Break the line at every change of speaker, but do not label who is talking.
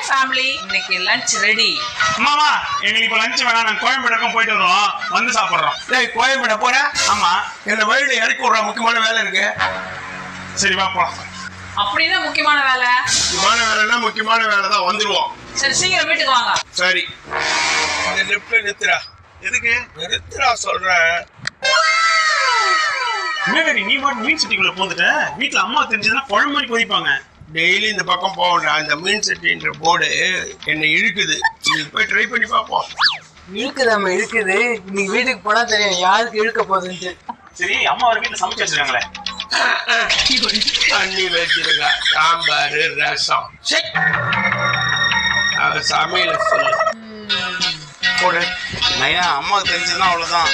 Family, இன்னைக்கு lunch ready.
அம்மாமா எங்களுக்கு இப்போ லஞ்ச் வேணாம், நாங்கள் கோயம்பேடுக்கும் போயிட்டு வரோம், வந்து சாப்பிட்றோம்.
டேய் கோயம்பேடு போற?
ஆமா.
என்ன வழியில இறக்கி விடுற, முக்கியமான வேலை இருக்கு.
சரி வா போலாம்.
அப்படின்னா முக்கியமான வேலை?
முக்கியமான வேலைன்னா முக்கியமான வேலை தான், வந்துருவோம்.
சரி சீக்கிரம் வீட்டுக்கு வாங்க.
சரி இந்த லிப்ட்ல நிறுத்துறா.
எதுக்கு
நிறுத்துறா சொல்றேன்.
மேரி நீ மட்டும் மீன் சிட்டிக்குள்ள போந்துட்ட, வீட்டுல அம்மா தெரிஞ்சதுன்னா குழம்பு மாதிரி கொதிப்பாங்க.
டெய்லி இந்த பக்கம் போகண்டா, இந்த மீன் சட்டின்ற போர்டு என்னை இழுக்குது. இன்னைக்கு போய் ட்ரை பண்ணி பார்ப்போம்.
இழுக்குதாம இருக்குது. இன்னைக்கு வீட்டுக்கு போனா தெரியும் யாருக்கு இழுக்க போகுதுன்னு.
சரி அம்மா ஒரு வீட்டுல சமைச்சு வச்சிருக்காங்களே,
தண்ணி வச்சிருக்கா, சாம்பார் ரசம். சமையல சொல்லு
போடு. நைனா அம்மாவுக்கு தெரிஞ்சதுன்னா அவ்வளவுதான்.